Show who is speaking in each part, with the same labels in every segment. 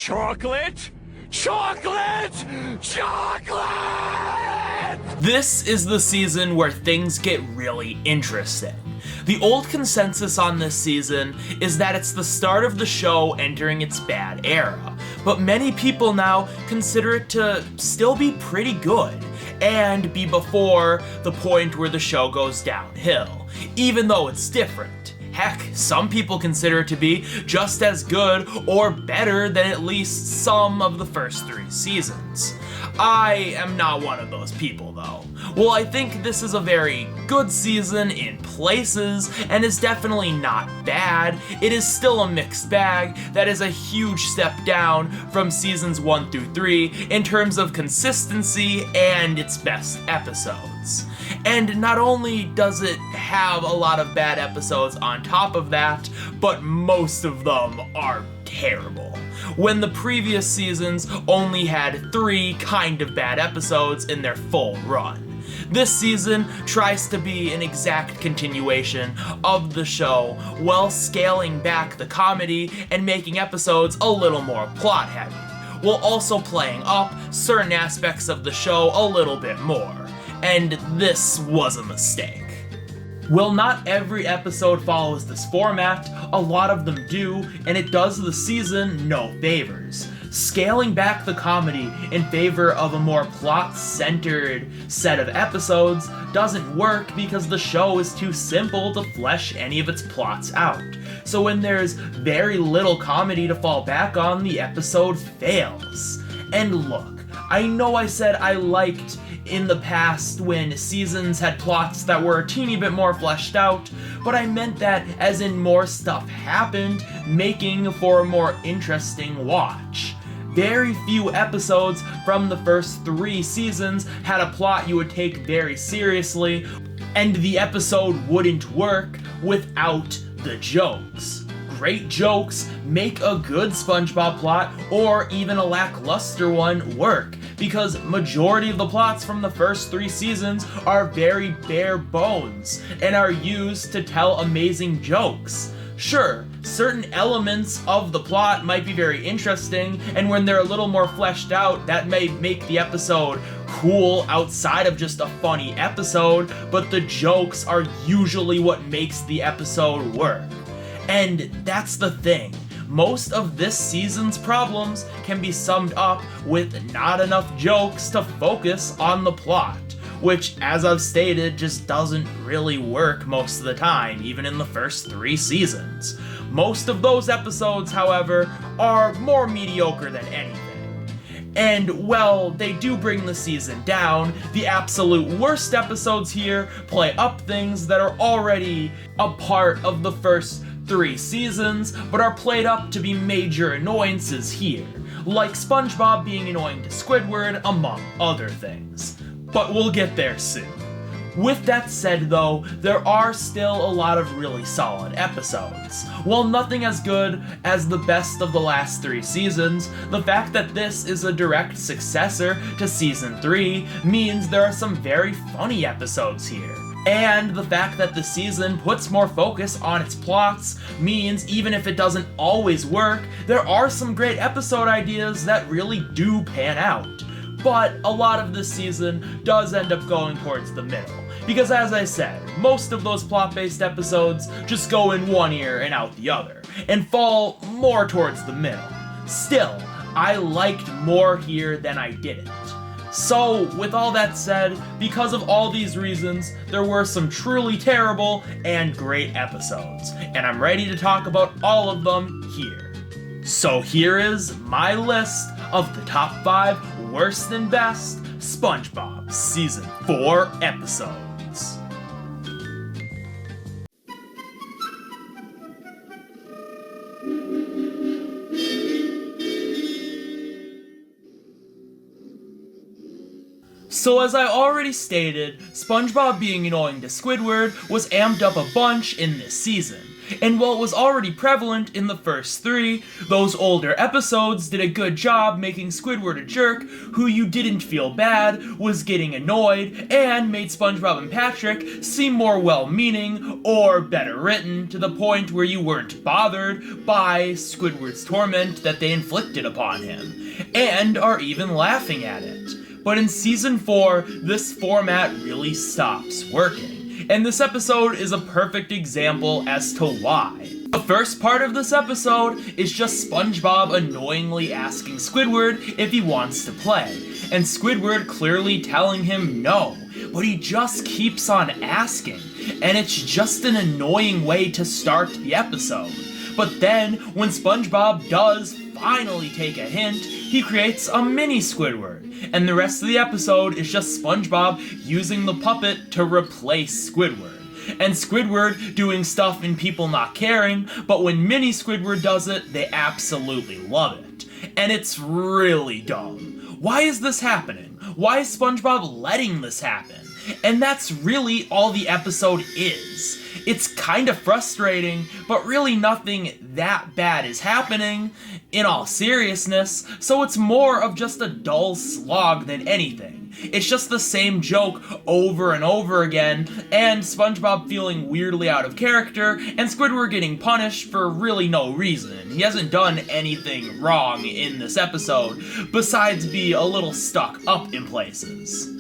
Speaker 1: Chocolate? Chocolate! Chocolate!
Speaker 2: This is the season where things get really interesting. The old consensus on this season is that it's the start of the show entering its bad era, but many people now consider it to still be pretty good, and be before the point where the show goes downhill, even though it's different. Heck, some people consider it to be just as good or better than at least some of the first 3 seasons. I am not one of those people though. Well, I think this is a very good season in places and is definitely not bad. It is still a mixed bag that is a huge step down from seasons 1 through 3 in terms of consistency and its best episodes. And not only does it have a lot of bad episodes on top of that, but most of them are terrible. When the previous seasons only had 3 kind of bad episodes in their full run. This season tries to be an exact continuation of the show while scaling back the comedy and making episodes a little more plot heavy, while also playing up certain aspects of the show a little bit more. And this was a mistake. While not every episode follows this format, a lot of them do, and it does the season no favors. Scaling back the comedy in favor of a more plot-centered set of episodes doesn't work because the show is too simple to flesh any of its plots out. So when there's very little comedy to fall back on, the episode fails. And look, I know I said I liked in the past when seasons had plots that were a teeny bit more fleshed out, but I meant that as in more stuff happened, making for a more interesting watch. Very few episodes from the first 3 seasons had a plot you would take very seriously, and the episode wouldn't work without the jokes. Great jokes make a good SpongeBob plot, or even a lackluster one, work, because majority of the plots from the first 3 seasons are very bare bones, and are used to tell amazing jokes. Sure, certain elements of the plot might be very interesting, and when they're a little more fleshed out, that may make the episode cool outside of just a funny episode, but the jokes are usually what makes the episode work. And that's the thing. Most of this season's problems can be summed up with not enough jokes to focus on the plot, which, as I've stated, just doesn't really work most of the time, even in the first 3 seasons. Most of those episodes, however, are more mediocre than anything. And while they do bring the season down, the absolute worst episodes here play up things that are already a part of the first 3 seasons, but are played up to be major annoyances here, like SpongeBob being annoying to Squidward, among other things. But we'll get there soon. With that said though, there are still a lot of really solid episodes. While nothing as good as the best of the last 3 seasons, the fact that this is a direct successor to Season 3 means there are some very funny episodes here. And the fact that the season puts more focus on its plots means even if it doesn't always work, there are some great episode ideas that really do pan out. But a lot of this season does end up going towards the middle, because as I said, most of those plot-based episodes just go in one ear and out the other, and fall more towards the middle. Still, I liked more here than I didn't. So, with all that said, because of all these reasons, there were some truly terrible and great episodes, and I'm ready to talk about all of them here. So here is my list of the top 5 worst and best SpongeBob Season 4 episodes. So as I already stated, SpongeBob being annoying to Squidward was amped up a bunch in this season, And while it was already prevalent in the first 3, those older episodes did a good job making Squidward a jerk who you didn't feel bad, was getting annoyed, and made SpongeBob and Patrick seem more well-meaning or better written to the point where you weren't bothered by Squidward's torment that they inflicted upon him, and are even laughing at it. But in Season 4, this format really stops working. And this episode is a perfect example as to why. The first part of this episode is just SpongeBob annoyingly asking Squidward if he wants to play, and Squidward clearly telling him no, but he just keeps on asking, and it's just an annoying way to start the episode. But then, when SpongeBob does finally take a hint, he creates a mini Squidward, and the rest of the episode is just SpongeBob using the puppet to replace Squidward. And Squidward doing stuff and people not caring, but when mini Squidward does it, they absolutely love it. And it's really dumb. Why is this happening? Why is SpongeBob letting this happen? And that's really all the episode is. It's kind of frustrating, but really nothing that bad is happening, in all seriousness, so it's more of just a dull slog than anything. It's just the same joke over and over again, and SpongeBob feeling weirdly out of character, and Squidward getting punished for really no reason. He hasn't done anything wrong in this episode, besides be a little stuck up in places.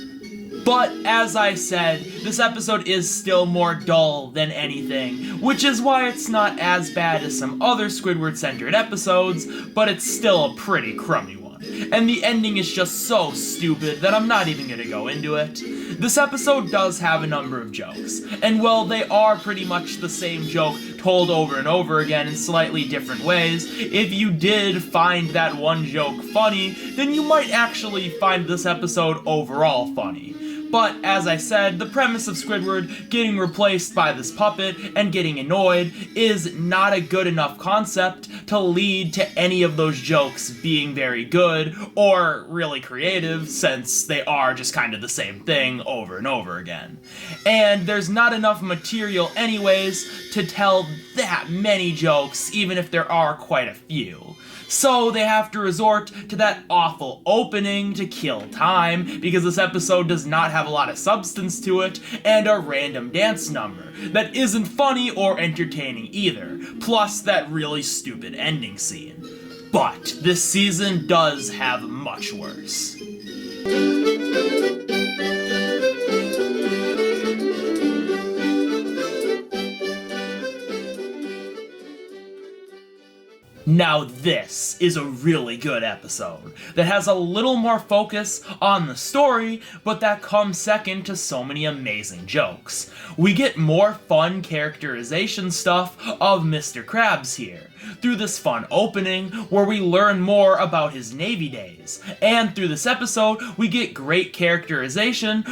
Speaker 2: But, as I said, this episode is still more dull than anything, which is why it's not as bad as some other Squidward-centered episodes, but it's still a pretty crummy one. And the ending is just so stupid that I'm not even gonna go into it. This episode does have a number of jokes, and while they are pretty much the same joke told over and over again in slightly different ways, if you did find that one joke funny, then you might actually find this episode overall funny. But, as I said, the premise of Squidward getting replaced by this puppet and getting annoyed is not a good enough concept to lead to any of those jokes being very good or really creative, since they are just kind of the same thing over and over again. And there's not enough material anyways to tell that many jokes, even if there are quite a few. So they have to resort to that awful opening to kill time, because this episode does not have a lot of substance to it, and a random dance number that isn't funny or entertaining either, plus that really stupid ending scene. But this season does have much worse. Now this is a really good episode that has a little more focus on the story, but that comes second to so many amazing jokes. We get more fun characterization stuff of Mr. Krabs here, through this fun opening where we learn more about his Navy days, and through this episode we get great characterization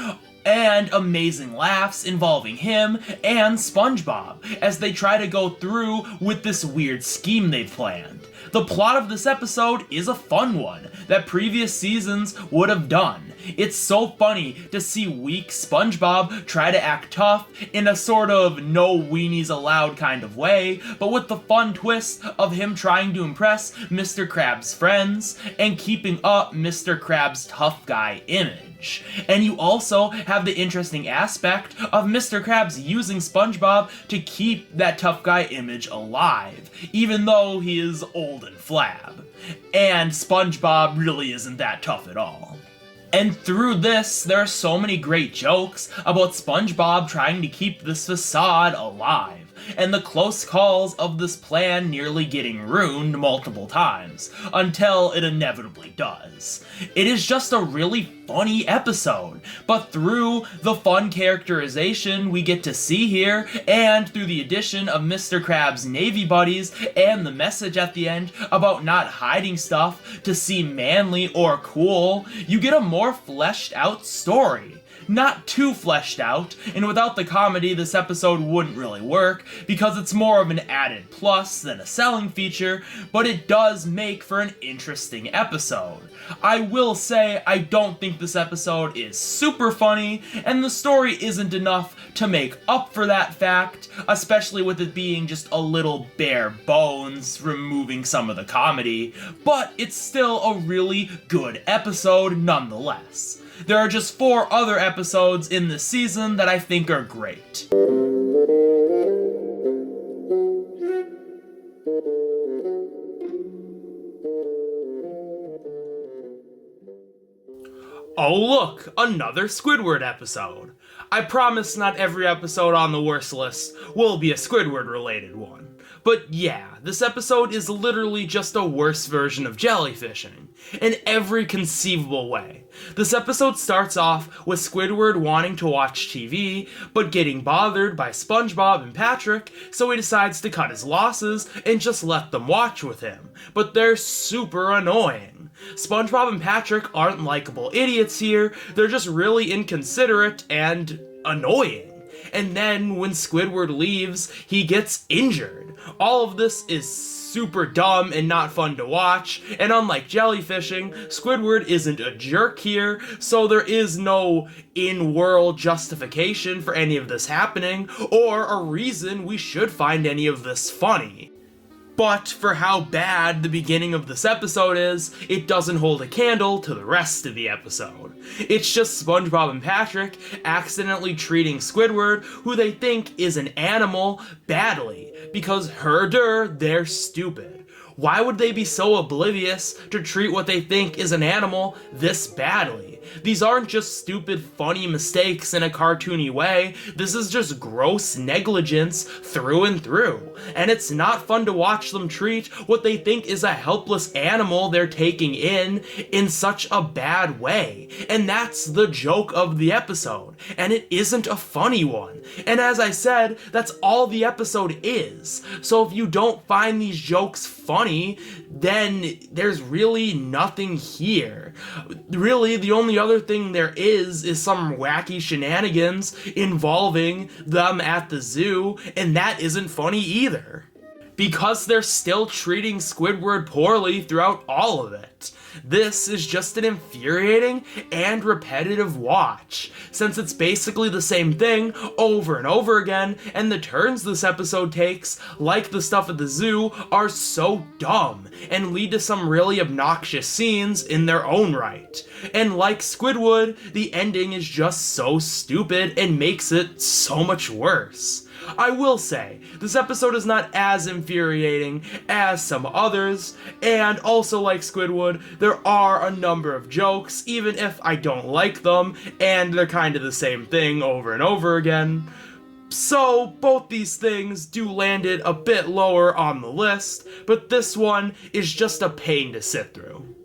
Speaker 2: and amazing laughs involving him and SpongeBob as they try to go through with this weird scheme they've planned. The plot of this episode is a fun one that previous seasons would have done. It's so funny to see weak SpongeBob try to act tough in a sort of no weenies allowed kind of way, but with the fun twist of him trying to impress Mr. Krabs' friends and keeping up Mr. Krabs' tough guy image. And you also have the interesting aspect of Mr. Krabs using SpongeBob to keep that tough guy image alive, even though he is old and flab. And SpongeBob really isn't that tough at all. And through this, there are so many great jokes about SpongeBob trying to keep this facade alive, and the close calls of this plan nearly getting ruined multiple times, until it inevitably does. It is just a really funny episode, but through the fun characterization we get to see here, and through the addition of Mr. Krabs' Navy buddies, and the message at the end about not hiding stuff to seem manly or cool, you get a more fleshed out story. not too fleshed out, and without the comedy this episode wouldn't really work, because it's more of an added plus than a selling feature, but it does make for an interesting episode. I will say I don't think this episode is super funny, and the story isn't enough to make up for that fact, especially with it being just a little bare bones, removing some of the comedy, but it's still a really good episode nonetheless. There are just 4 other episodes in this season that I think are great. Oh look, another Squidward episode. I promise not every episode on the worst list will be a Squidward related one. But yeah, this episode is literally just a worse version of jellyfishing, in every conceivable way. This episode starts off with Squidward wanting to watch TV, but getting bothered by SpongeBob and Patrick, so he decides to cut his losses and just let them watch with him, but they're super annoying. SpongeBob and Patrick aren't likable idiots here, they're just really inconsiderate and annoying. And then when Squidward leaves, he gets injured. All of this is super dumb and not fun to watch, and unlike jellyfishing, Squidward isn't a jerk here, so there is no in-world justification for any of this happening, or a reason we should find any of this funny. But for how bad the beginning of this episode is, it doesn't hold a candle to the rest of the episode. It's just SpongeBob and Patrick accidentally treating Squidward, who they think is an animal, badly, because they're stupid. Why would they be so oblivious to treat what they think is an animal this badly? These aren't just stupid, funny mistakes in a cartoony way, this is just gross negligence through and through. And it's not fun to watch them treat what they think is a helpless animal they're taking in such a bad way. And that's the joke of the episode. And it isn't a funny one. And as I said, that's all the episode is. So if you don't find these jokes funny, then there's really nothing here. Really, the only other thing there is some wacky shenanigans involving them at the zoo, and that isn't funny either. Because they're still treating Squidward poorly throughout all of it. This is just an infuriating and repetitive watch, since it's basically the same thing over and over again, and the turns this episode takes, like the stuff at the zoo, are so dumb, and lead to some really obnoxious scenes in their own right. And like Squidward, the ending is just so stupid and makes it so much worse. I will say, this episode is not as infuriating as some others, and also like Squidward, there are a number of jokes, even if I don't like them, and they're kind of the same thing over and over again. So, both these things do land it a bit lower on the list, but this one is just a pain to sit through.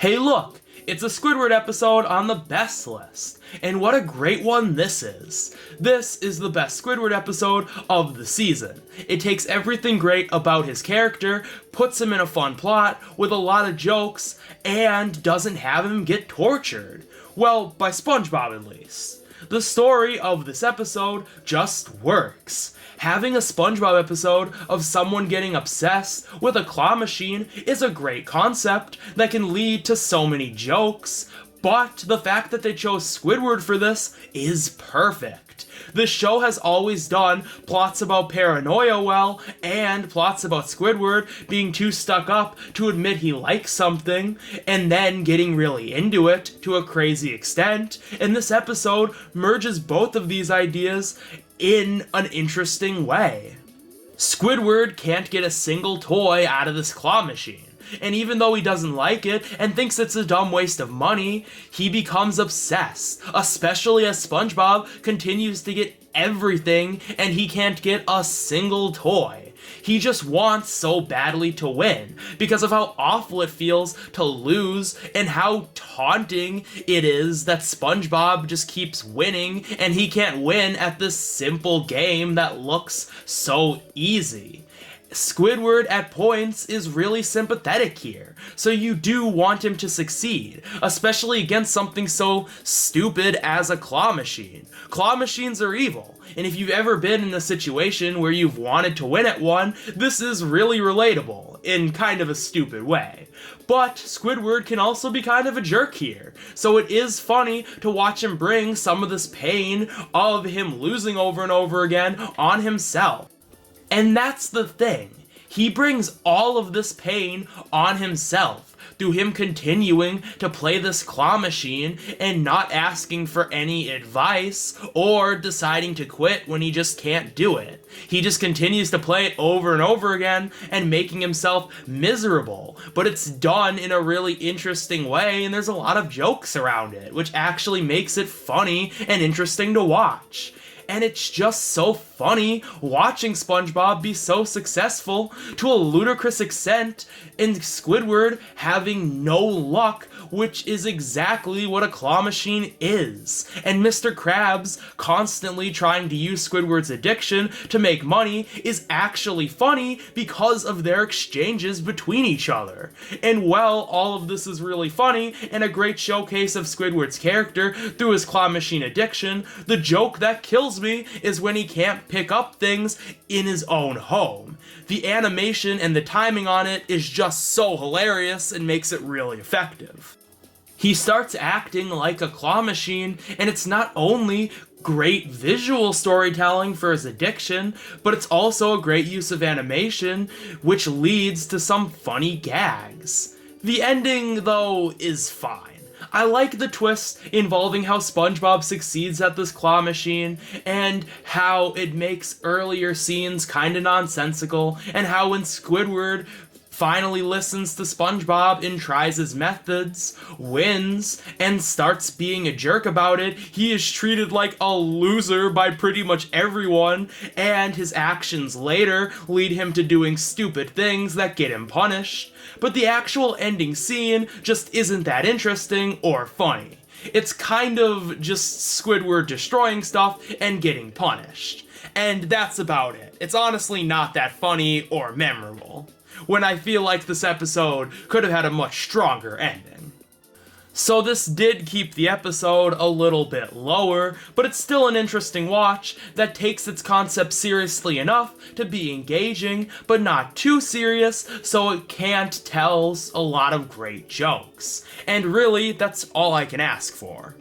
Speaker 2: Hey look, it's a Squidward episode on the best list, and what a great one this is. This is the best Squidward episode of the season. It takes everything great about his character, puts him in a fun plot with a lot of jokes, and doesn't have him get tortured. Well, by SpongeBob at least. The story of this episode just works. Having a SpongeBob episode of someone getting obsessed with a claw machine is a great concept that can lead to so many jokes, but the fact that they chose Squidward for this is perfect. The show has always done plots about paranoia well, and plots about Squidward being too stuck up to admit he likes something, and then getting really into it to a crazy extent, and this episode merges both of these ideas in an interesting way. Squidward can't get a single toy out of this claw machine. And even though he doesn't like it and thinks it's a dumb waste of money, he becomes obsessed, especially as SpongeBob continues to get everything and he can't get a single toy. He just wants so badly to win because of how awful it feels to lose and how taunting it is that SpongeBob just keeps winning and he can't win at this simple game that looks so easy. Squidward at points is really sympathetic here, so you do want him to succeed, especially against something so stupid as a claw machine. Claw machines are evil, and if you've ever been in a situation where you've wanted to win at one, this is really relatable, in kind of a stupid way. But Squidward can also be kind of a jerk here, so it is funny to watch him bring some of this pain of him losing over and over again on himself. And that's the thing. He brings all of this pain on himself through him continuing to play this claw machine and not asking for any advice or deciding to quit when he just can't do it. He just continues to play it over and over again and making himself miserable. But it's done in a really interesting way, and there's a lot of jokes around it, which actually makes it funny and interesting to watch. And it's just so funny watching SpongeBob be so successful to a ludicrous extent and Squidward having no luck, which is exactly what a claw machine is. And Mr. Krabs constantly trying to use Squidward's addiction to make money is actually funny because of their exchanges between each other. And while all of this is really funny and a great showcase of Squidward's character through his claw machine addiction, the joke that kills me is when he can't pick up things in his own home. The animation and the timing on it is just so hilarious and makes it really effective. He starts acting like a claw machine, and it's not only great visual storytelling for his addiction, but it's also a great use of animation, which leads to some funny gags. The ending, though, is fine. I like the twist involving how SpongeBob succeeds at this claw machine, and how it makes earlier scenes kinda nonsensical, and how when Squidward finally listens to SpongeBob and tries his methods, wins, and starts being a jerk about it, he is treated like a loser by pretty much everyone, and his actions later lead him to doing stupid things that get him punished. But the actual ending scene just isn't that interesting or funny. It's kind of just Squidward destroying stuff and getting punished. And that's about it. It's honestly not that funny or memorable, when I feel like this episode could have had a much stronger ending. So this did keep the episode a little bit lower, but it's still an interesting watch that takes its concept seriously enough to be engaging, but not too serious, so it can't tell a lot of great jokes. And really, that's all I can ask for.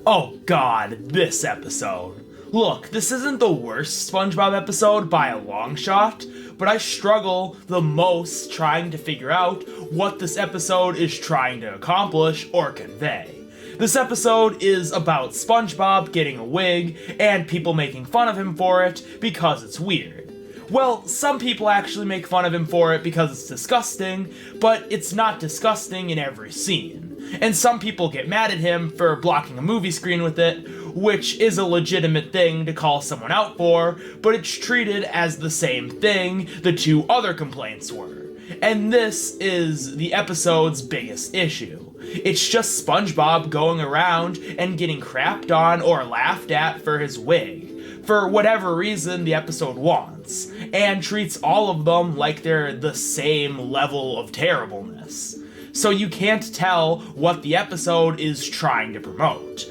Speaker 2: Oh god, this episode. Look, this isn't the worst SpongeBob episode by a long shot, but I struggle the most trying to figure out what this episode is trying to accomplish or convey. This episode is about SpongeBob getting a wig and people making fun of him for it because it's weird. Well, some people actually make fun of him for it because it's disgusting, but it's not disgusting in every scene. And some people get mad at him for blocking a movie screen with it, which is a legitimate thing to call someone out for, but it's treated as the same thing the two other complaints were. And this is the episode's biggest issue. It's just SpongeBob going around and getting crapped on or laughed at for his wig, for whatever reason the episode wants, and treats all of them like they're the same level of terribleness. So you can't tell what the episode is trying to promote.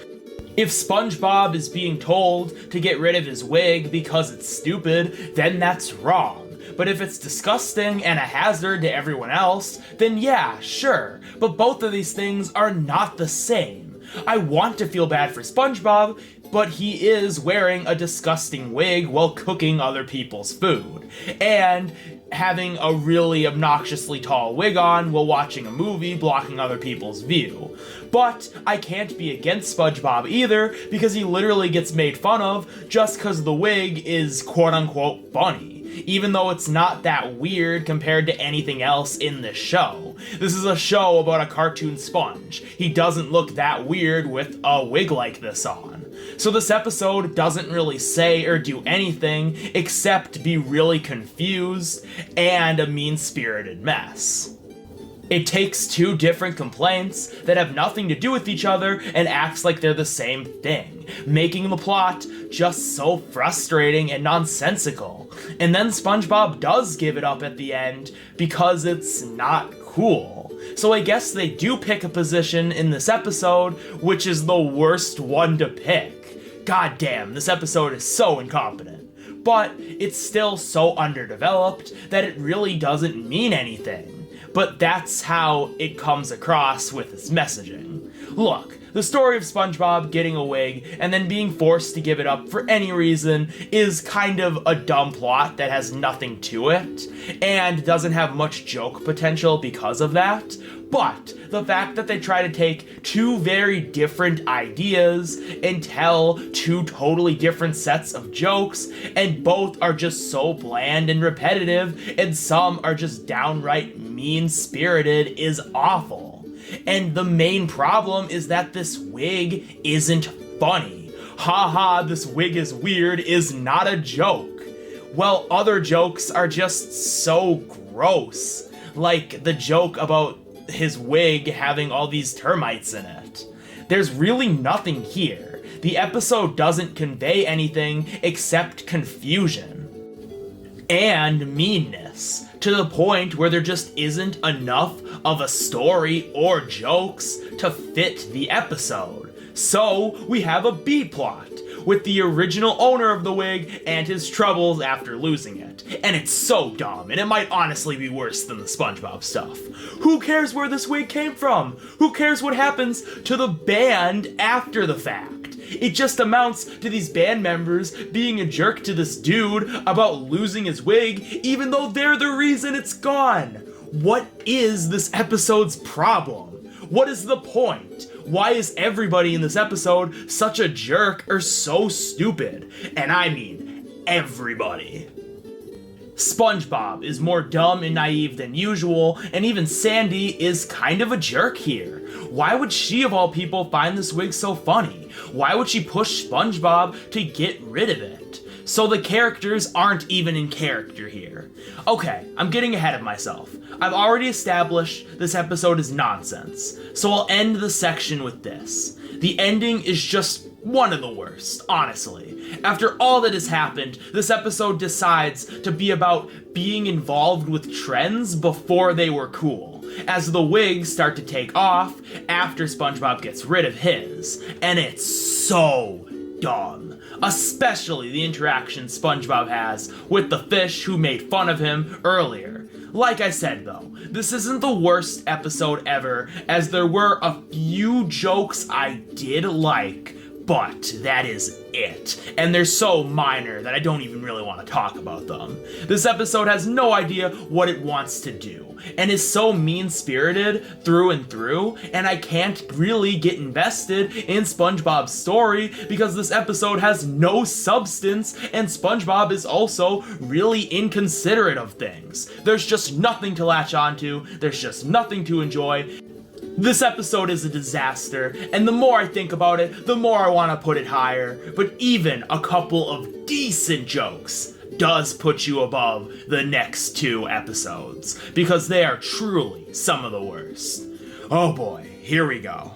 Speaker 2: If SpongeBob is being told to get rid of his wig because it's stupid, then that's wrong. But if it's disgusting and a hazard to everyone else, then yeah, sure. But both of these things are not the same. I want to feel bad for SpongeBob, but he is wearing a disgusting wig while cooking other people's food, and having a really obnoxiously tall wig on while watching a movie blocking other people's view. But I can't be against SpongeBob either, because he literally gets made fun of just because the wig is quote-unquote funny. even though it's not that weird compared to anything else in this show. This is a show about a cartoon sponge. He doesn't look that weird with a wig like this on. So this episode doesn't really say or do anything except be really confused and a mean-spirited mess. It takes two different complaints that have nothing to do with each other and acts like they're the same thing, making the plot just so frustrating and nonsensical. And then SpongeBob does give it up at the end because it's not cool. So I guess they do pick a position in this episode, which is the worst one to pick. God damn, this episode is so incompetent. But it's still so underdeveloped that it really doesn't mean anything. But that's how it comes across with its messaging. Look, the story of SpongeBob getting a wig and then being forced to give it up for any reason is kind of a dumb plot that has nothing to it, and doesn't have much joke potential because of that. But the fact that they try to take two very different ideas and tell two totally different sets of jokes, and both are just so bland and repetitive, and some are just downright mean-spirited, is awful. And the main problem is that this wig isn't funny. Haha, this wig is weird is not a joke. Well, other jokes are just so gross. Like the joke about his wig having all these termites in it. There's really nothing here. The episode doesn't convey anything except confusion and meanness, to the point where there just isn't enough of a story or jokes to fit the episode. So we have a B-plot with the original owner of the wig and his troubles after losing it. And it's so dumb, and it might honestly be worse than the SpongeBob stuff. Who cares where this wig came from? Who cares what happens to the band after the fact? It just amounts to these band members being a jerk to this dude about losing his wig, even though they're the reason it's gone. What is this episode's problem? What is the point? Why is everybody in this episode such a jerk or so stupid? And I mean everybody. SpongeBob is more dumb and naive than usual, and even Sandy is kind of a jerk here. Why would she of all people find this wig so funny? Why would she push SpongeBob to get rid of it? So the characters aren't even in character here. Okay, I'm getting ahead of myself. I've already established this episode is nonsense, so I'll end the section with this. The ending is just one of the worst, honestly. After all that has happened, this episode decides to be about being involved with trends before they were cool, as the wigs start to take off after SpongeBob gets rid of his, and it's so dumb. Especially the interaction SpongeBob has with the fish who made fun of him earlier. Like I said though, this isn't the worst episode ever, as there were a few jokes I did like, but that is it. And they're so minor that I don't even really want to talk about them. This episode has no idea what it wants to do, and is so mean-spirited through and through, and I can't really get invested in SpongeBob's story because this episode has no substance, and SpongeBob is also really inconsiderate of things. There's just nothing to latch onto, there's just nothing to enjoy. This episode is a disaster, and the more I think about it, the more I want to put it higher, but even a couple of decent jokes does put you above the next two episodes, because they are truly some of the worst. Oh boy, here we go.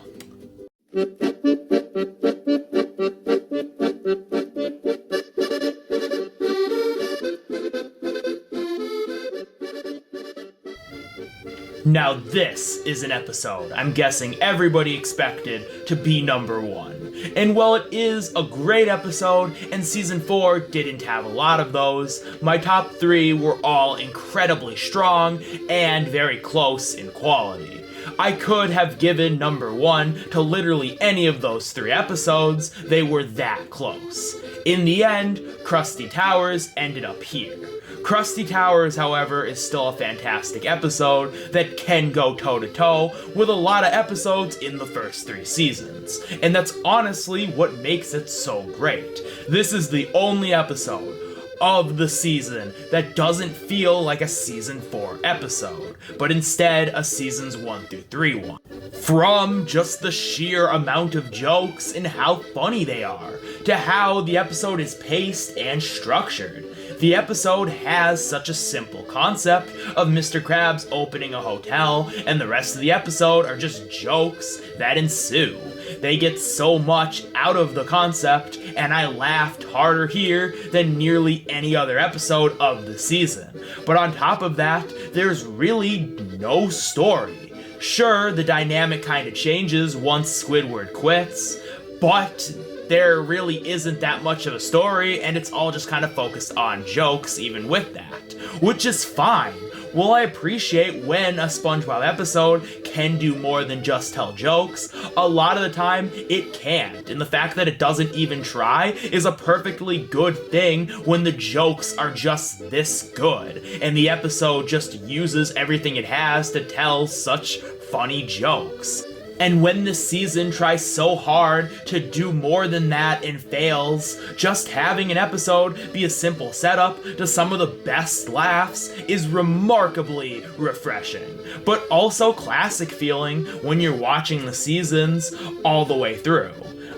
Speaker 2: Now this is an episode I'm guessing everybody expected to be number one. And while it is a great episode, and season 4 didn't have a lot of those, my top 3 were all incredibly strong and very close in quality. I could have given number 1 to literally any of those 3 episodes, they were that close. In the end, Krusty Towers ended up here. Krusty Towers, however, is still a fantastic episode that can go toe-to-toe with a lot of episodes in the first 3 seasons, and that's honestly what makes it so great. This is the only episode of the season that doesn't feel like a season 4 episode, but instead a seasons 1 through 3 one. From just the sheer amount of jokes and how funny they are, to how the episode is paced and structured. The episode has such a simple concept of Mr. Krabs opening a hotel, and the rest of the episode are just jokes that ensue. They get so much out of the concept, and I laughed harder here than nearly any other episode of the season. But on top of that, there's really no story. Sure, the dynamic kind of changes once Squidward quits, but there really isn't that much of a story, and it's all just kind of focused on jokes even with that, which is fine. While I appreciate when a SpongeBob episode can do more than just tell jokes, a lot of the time it can't, and the fact that it doesn't even try is a perfectly good thing when the jokes are just this good, and the episode just uses everything it has to tell such funny jokes. And when this season tries so hard to do more than that and fails, just having an episode be a simple setup to some of the best laughs is remarkably refreshing, but also classic feeling when you're watching the seasons all the way through.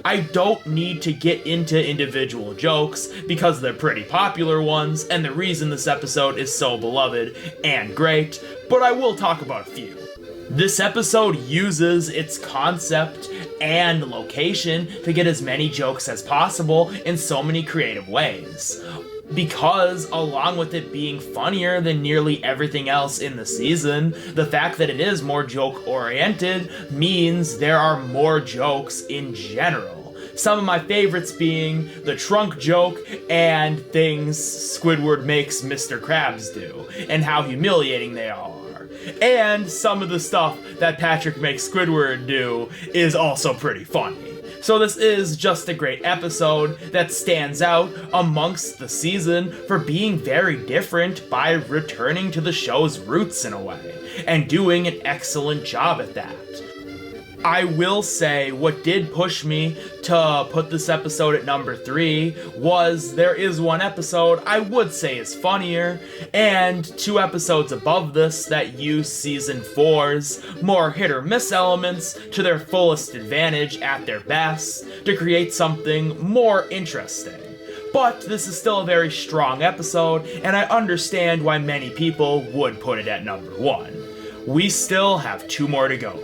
Speaker 2: I don't need to get into individual jokes because they're pretty popular ones and the reason this episode is so beloved and great, but I will talk about a few. This episode uses its concept and location to get as many jokes as possible in so many creative ways. Because, along with it being funnier than nearly everything else in the season, the fact that it is more joke-oriented means there are more jokes in general. Some of my favorites being the trunk joke and things Squidward makes Mr. Krabs do, and how humiliating they are. And some of the stuff that Patrick makes Squidward do is also pretty funny. So this is just a great episode that stands out amongst the season for being very different by returning to the show's roots in a way, and doing an excellent job at that. I will say what did push me to put this episode at number 3 was there is one episode I would say is funnier, and 2 episodes above this that use season 4's more hit or miss elements to their fullest advantage at their best to create something more interesting. But this is still a very strong episode, and I understand why many people would put it at number 1. We still have 2 more to go.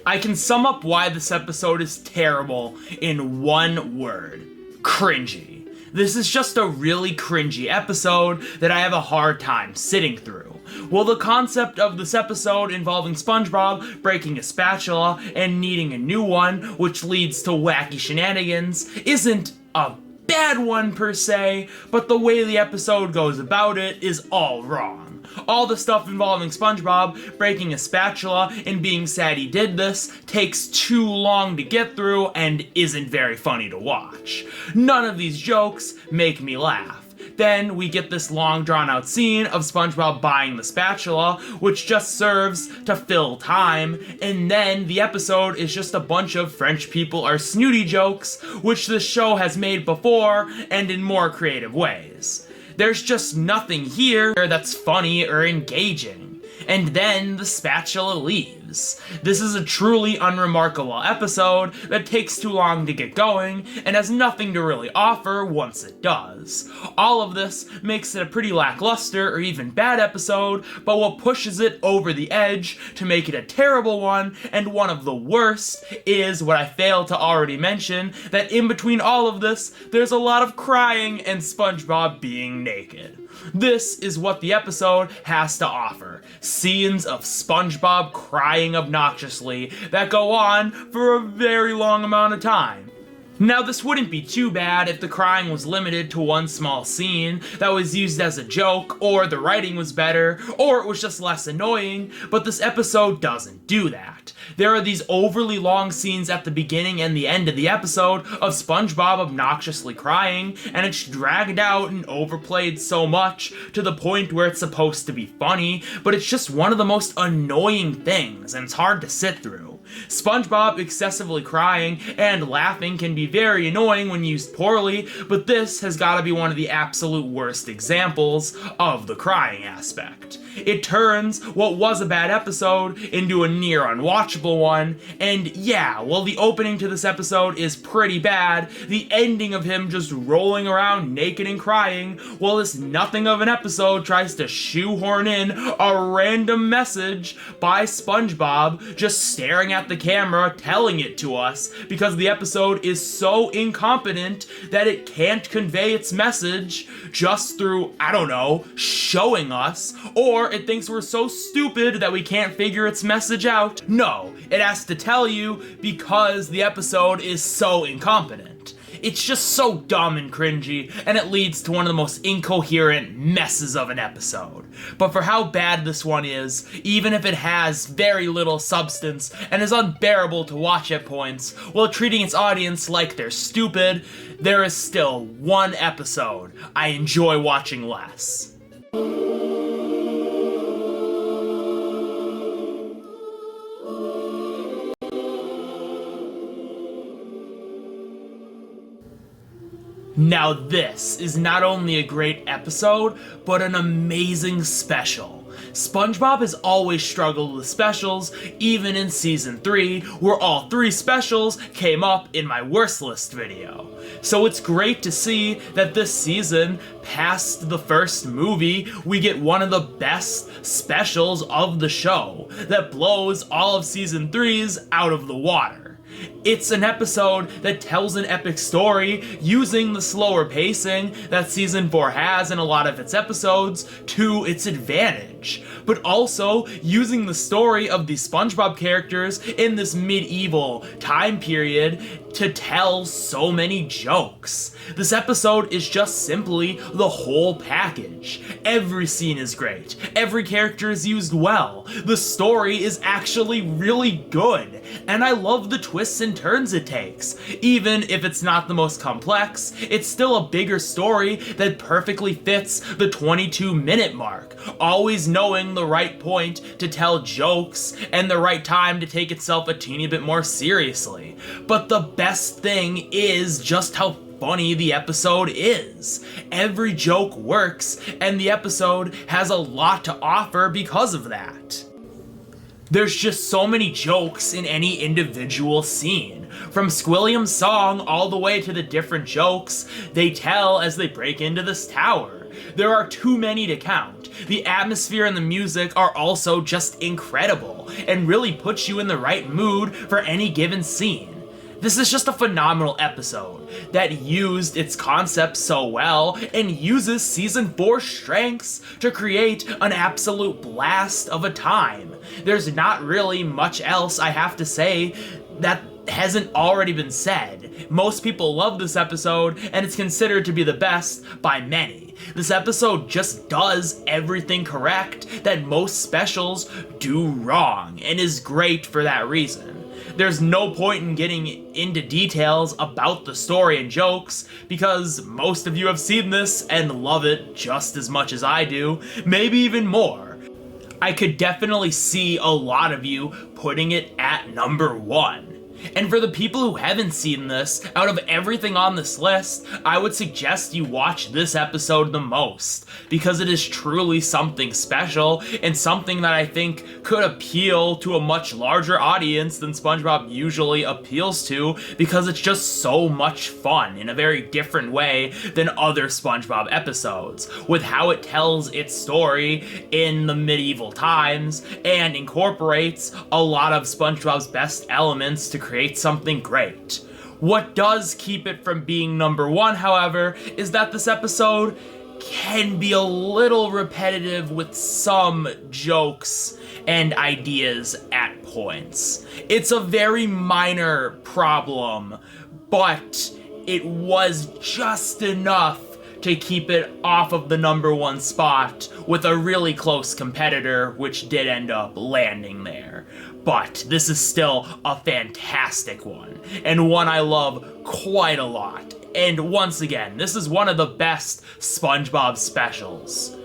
Speaker 2: I can sum up why this episode is terrible in one word: cringy. This is just a really cringy episode that I have a hard time sitting through. While the concept of this episode involving SpongeBob breaking a spatula and needing a new one, which leads to wacky shenanigans, isn't a bad one per se, but the way the episode goes about it is all wrong. All the stuff involving SpongeBob breaking a spatula and being sad he did this takes too long to get through and isn't very funny to watch. None of these jokes make me laugh. Then we get this long drawn out scene of SpongeBob buying the spatula, which just serves to fill time, and then the episode is just a bunch of French people are snooty jokes, which the show has made before and in more creative ways. There's just nothing here that's funny or engaging. And then the spatula leaves. This is a truly unremarkable episode that takes too long to get going and has nothing to really offer once it does. All of this makes it a pretty lackluster or even bad episode, but what pushes it over the edge to make it a terrible one and one of the worst is what I failed to already mention, that in between all of this, there's a lot of crying and SpongeBob being naked. This is what the episode has to offer. Scenes of SpongeBob crying obnoxiously that go on for a very long amount of time. Now, this wouldn't be too bad if the crying was limited to one small scene that was used as a joke, or the writing was better, or it was just less annoying, but this episode doesn't do that. There are these overly long scenes at the beginning and the end of the episode of SpongeBob obnoxiously crying, and it's dragged out and overplayed so much to the point where it's supposed to be funny, but it's just one of the most annoying things, and it's hard to sit through. SpongeBob excessively crying and laughing can be very annoying when used poorly, but this has got to be one of the absolute worst examples of the crying aspect. It turns what was a bad episode into a near unwatchable one, and yeah, while the opening to this episode is pretty bad, the ending of him just rolling around naked and crying while this nothing of an episode tries to shoehorn in a random message by SpongeBob just staring at the camera telling it to us because the episode is so incompetent that it can't convey its message just through, I don't know, showing us, or it thinks we're so stupid that we can't figure its message out. No, it has to tell you because the episode is so incompetent. It's just so dumb and cringy, and it leads to one of the most incoherent messes of an episode. But for how bad this one is, even if it has very little substance and is unbearable to watch at points, while treating its audience like they're stupid, there is still one episode I enjoy watching less. Now this is not only a great episode, but an amazing special. SpongeBob has always struggled with specials, even in Season 3, where all 3 specials came up in my worst list video. So it's great to see that this season, past the first movie, we get one of the best specials of the show that blows all of Season 3's out of the water. It's an episode that tells an epic story using the slower pacing that Season 4 has in a lot of its episodes to its advantage, but also using the story of the SpongeBob characters in this medieval time period to tell so many jokes. This episode is just simply the whole package. Every scene is great. Every character is used well. The story is actually really good. And I love the twists and turns it takes. Even if it's not the most complex, it's still a bigger story that perfectly fits the 22-minute mark, always knowing the right point to tell jokes and the right time to take itself a teeny bit more seriously. But the best thing is just how funny the episode is. Every joke works, and the episode has a lot to offer because of that. There's just so many jokes in any individual scene, from Squilliam's song all the way to the different jokes they tell as they break into this tower. There are too many to count. The atmosphere and the music are also just incredible, and really puts you in the right mood for any given scene. This is just a phenomenal episode that used its concept so well and uses Season 4's strengths to create an absolute blast of a time. There's not really much else I have to say that hasn't already been said. Most people love this episode, and it's considered to be the best by many. This episode just does everything correct that most specials do wrong, and is great for that reason. There's no point in getting into details about the story and jokes, because most of you have seen this and love it just as much as I do, maybe even more. I could definitely see a lot of you putting it at number 1. And for the people who haven't seen this, out of everything on this list, I would suggest you watch this episode the most, because it is truly something special, and something that I think could appeal to a much larger audience than SpongeBob usually appeals to, because it's just so much fun in a very different way than other SpongeBob episodes, with how it tells its story in the medieval times, and incorporates a lot of SpongeBob's best elements to create something great. What does keep it from being number 1, however, is that this episode can be a little repetitive with some jokes and ideas at points. It's a very minor problem, but it was just enough to keep it off of the number one spot with a really close competitor, which did end up landing there. But this is still a fantastic one, and one I love quite a lot. And once again, this is one of the best SpongeBob specials.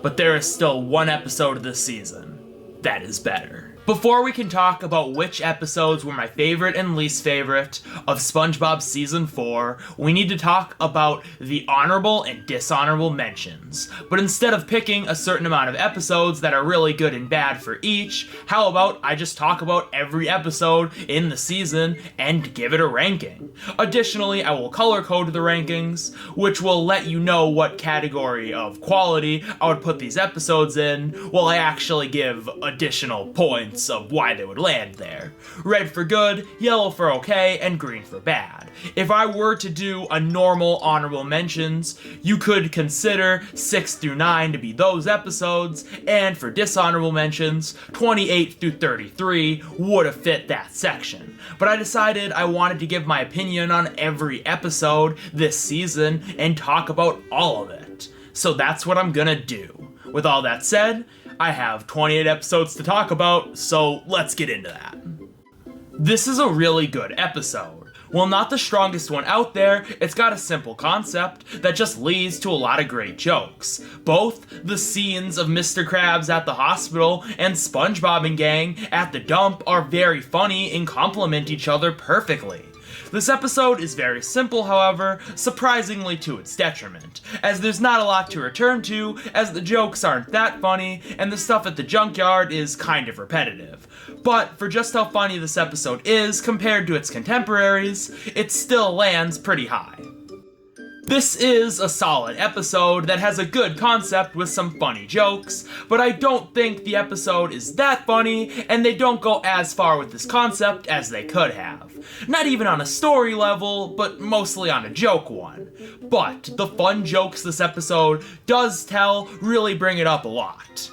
Speaker 2: But there is still one episode of this season that is better. Before we can talk about which episodes were my favorite and least favorite of SpongeBob Season 4, we need to talk about the honorable and dishonorable mentions. But instead of picking a certain amount of episodes that are really good and bad for each, how about I just talk about every episode in the season and give it a ranking. Additionally, I will color code the rankings, which will let you know what category of quality I would put these episodes in, while I actually give additional points of why they would land there. Red for good, yellow for okay, and green for bad. If I were to do a normal honorable mentions, you could consider 6 through 9 to be those episodes, and for dishonorable mentions, 28 through 33 would have fit that section. But I decided I wanted to give my opinion on every episode this season and talk about all of it. So that's what I'm gonna do. With all that said, I have 28 episodes to talk about, so let's get into that. This is a really good episode. While not the strongest one out there, it's got a simple concept that just leads to a lot of great jokes. Both the scenes of Mr. Krabs at the hospital and SpongeBob and gang at the dump are very funny and complement each other perfectly. This episode is very simple, however, surprisingly to its detriment, as there's not a lot to return to, as the jokes aren't that funny, and the stuff at the junkyard is kind of repetitive. But for just how funny this episode is compared to its contemporaries, it still lands pretty high. This is a solid episode that has a good concept with some funny jokes, but I don't think the episode is that funny, and they don't go as far with this concept as they could have. Not even on a story level, but mostly on a joke one. But the fun jokes this episode does tell really bring it up a lot.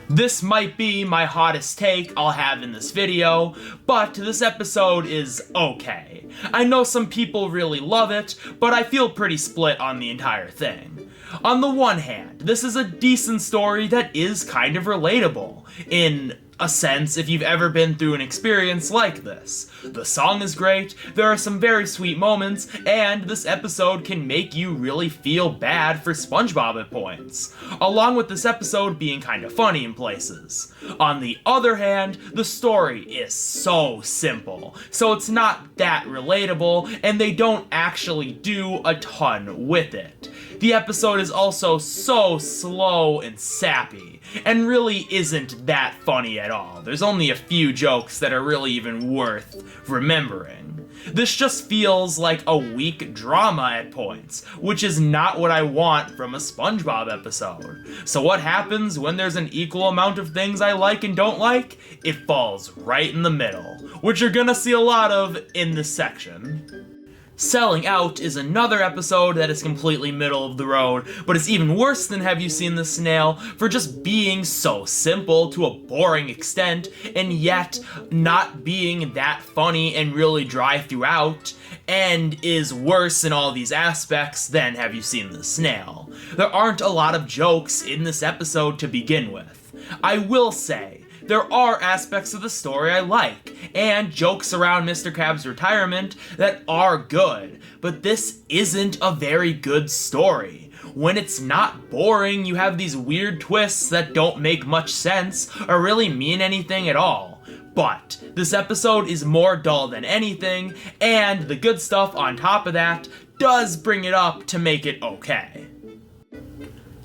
Speaker 2: This might be my hottest take I'll have in this video, but this episode is okay. I know some people really love it, but I feel pretty split on the entire thing. On the one hand, this is a decent story that is kind of relatable, in a sense if you've ever been through an experience like this. The song is great, there are some very sweet moments, and this episode can make you really feel bad for SpongeBob at points, along with this episode being kind of funny in places. On the other hand, the story is so simple, so it's not that relatable, and they don't actually do a ton with it. The episode is also so slow and sappy, and really isn't that funny at all. There's only a few jokes that are really even worth remembering. This just feels like a weak drama at points, which is not what I want from a SpongeBob episode. So what happens when there's an equal amount of things I like and don't like? It falls right in the middle, which you're gonna see a lot of in this section. Selling Out is another episode that is completely middle of the road, but it's even worse than Have You Seen the Snail for just being so simple to a boring extent, and yet not being that funny and really dry throughout, and is worse in all these aspects than Have You Seen the Snail. There aren't a lot of jokes in this episode to begin with. I will say, there are aspects of the story I like, and jokes around Mr. Krabs' retirement that are good, but this isn't a very good story. When it's not boring, you have these weird twists that don't make much sense or really mean anything at all. But this episode is more dull than anything, and the good stuff on top of that does bring it up to make it okay.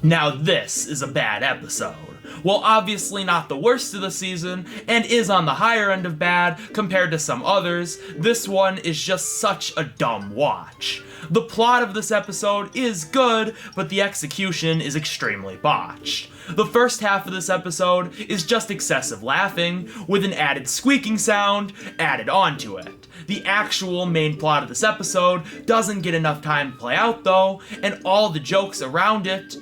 Speaker 2: Now this is a bad episode. While obviously not the worst of the season, and is on the higher end of bad compared to some others, this one is just such a dumb watch. The plot of this episode is good, but the execution is extremely botched. The first half of this episode is just excessive laughing, with an added squeaking sound added onto it. The actual main plot of this episode doesn't get enough time to play out though, and all the jokes around it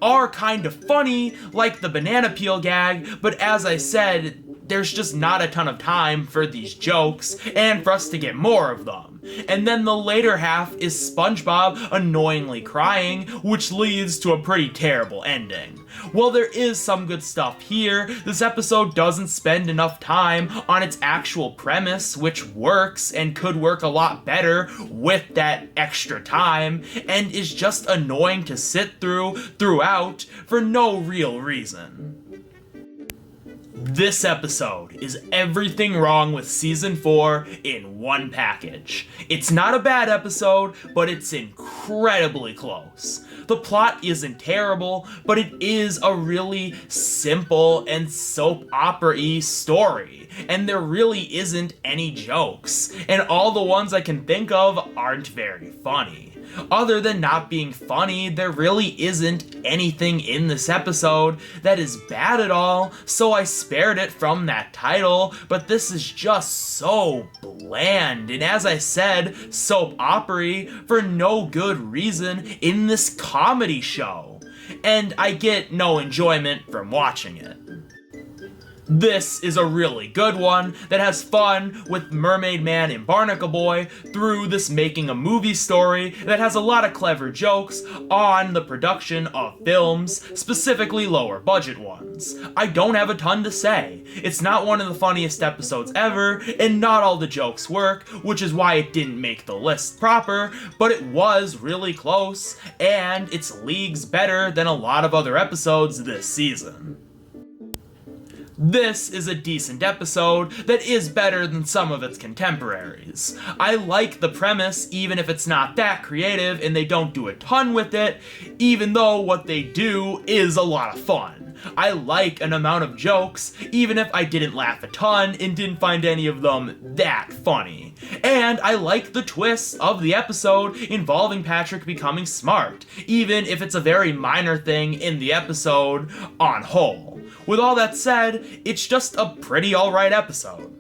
Speaker 2: are kind of funny, like the banana peel gag, but as I said, there's just not a ton of time for these jokes and for us to get more of them. And then the later half is SpongeBob annoyingly crying, which leads to a pretty terrible ending. While there is some good stuff here, this episode doesn't spend enough time on its actual premise, which works and could work a lot better with that extra time, and is just annoying to sit throughout for no real reason. This episode is everything wrong with Season 4 in one package. It's not a bad episode, but it's incredibly close. The plot isn't terrible, but it is a really simple and soap opera-y story, and there really isn't any jokes, and all the ones I can think of aren't very funny. Other than not being funny, there really isn't anything in this episode that is bad at all, so I spared it from that title, but this is just so bland, and as I said, soap opera-y for no good reason in this comedy show, and I get no enjoyment from watching it. This is a really good one that has fun with Mermaid Man and Barnacle Boy through this making a movie story that has a lot of clever jokes on the production of films, specifically lower budget ones. I don't have a ton to say. It's not one of the funniest episodes ever, and not all the jokes work, which is why it didn't make the list proper, but it was really close, and it's leagues better than a lot of other episodes this season. This is a decent episode that is better than some of its contemporaries. I like the premise, even if it's not that creative and they don't do a ton with it, even though what they do is a lot of fun. I like an amount of jokes, even if I didn't laugh a ton and didn't find any of them that funny. And I like the twists of the episode involving Patrick becoming smart, even if it's a very minor thing in the episode on whole. With all that said, it's just a pretty alright episode.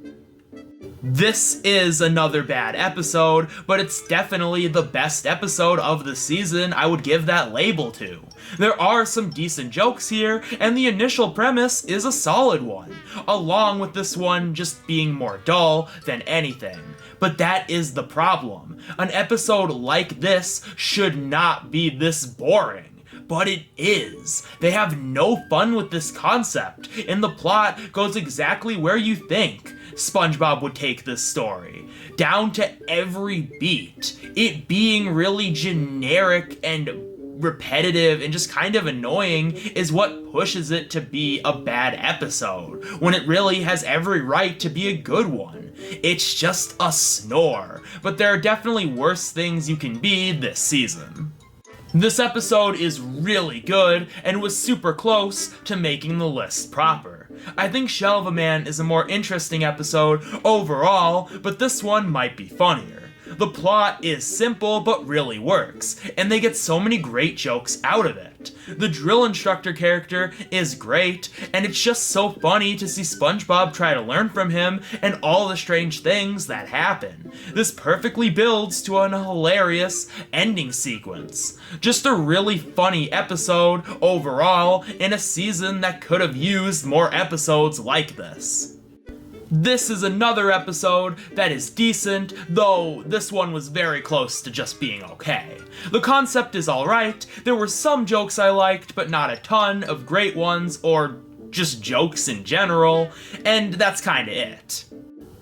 Speaker 2: This is another bad episode, but it's definitely the best episode of the season I would give that label to. There are some decent jokes here, and the initial premise is a solid one, along with this one just being more dull than anything. But that is the problem. An episode like this should not be this boring. But it is. They have no fun with this concept, and the plot goes exactly where you think SpongeBob would take this story, down to every beat. It being really generic and repetitive and just kind of annoying is what pushes it to be a bad episode, when it really has every right to be a good one. It's just a snore, but there are definitely worse things you can be this season. This episode is really good and was super close to making the list proper. I think Shell of a Man is a more interesting episode overall, but this one might be funnier. The plot is simple but really works, and they get so many great jokes out of it. The drill instructor character is great, and it's just so funny to see SpongeBob try to learn from him and all the strange things that happen. This perfectly builds to an hilarious ending sequence. Just a really funny episode overall in a season that could have used more episodes like this. This is another episode that is decent, though this one was very close to just being okay. The concept is alright, there were some jokes I liked, but not a ton of great ones, or just jokes in general, and that's kinda it.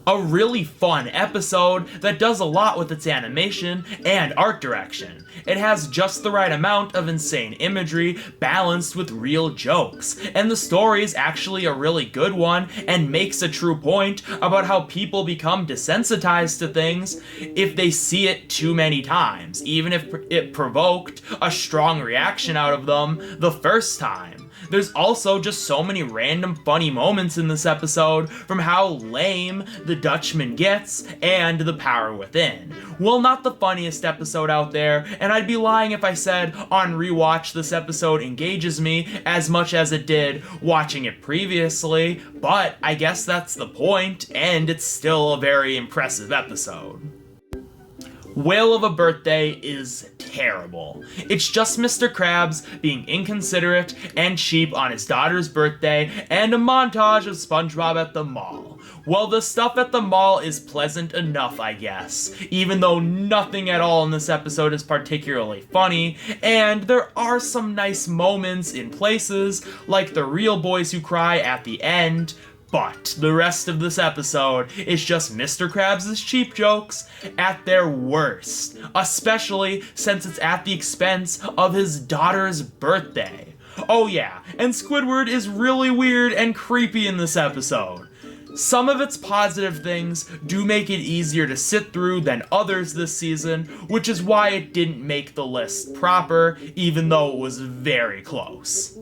Speaker 2: A really fun episode that does a lot with its animation and art direction. It has just the right amount of insane imagery balanced with real jokes, and the story is actually a really good one and makes a true point about how people become desensitized to things if they see it too many times, even if it provoked a strong reaction out of them the first time. There's also just so many random funny moments in this episode, from how lame the Dutchman gets and the power within. Well, not the funniest episode out there, and I'd be lying if I said on rewatch this episode engages me as much as it did watching it previously, but I guess that's the point, and it's still a very impressive episode. Whale of a Birthday is terrible. It's just Mr. Krabs being inconsiderate and cheap on his daughter's birthday, and a montage of SpongeBob at the mall. Well, the stuff at the mall is pleasant enough, I guess, even though nothing at all in this episode is particularly funny, and there are some nice moments in places, like the real boys who cry at the end, but the rest of this episode is just Mr. Krabs' cheap jokes at their worst, especially since it's at the expense of his daughter's birthday. Oh yeah, and Squidward is really weird and creepy in this episode. Some of its positive things do make it easier to sit through than others this season, which is why it didn't make the list proper, even though it was very close.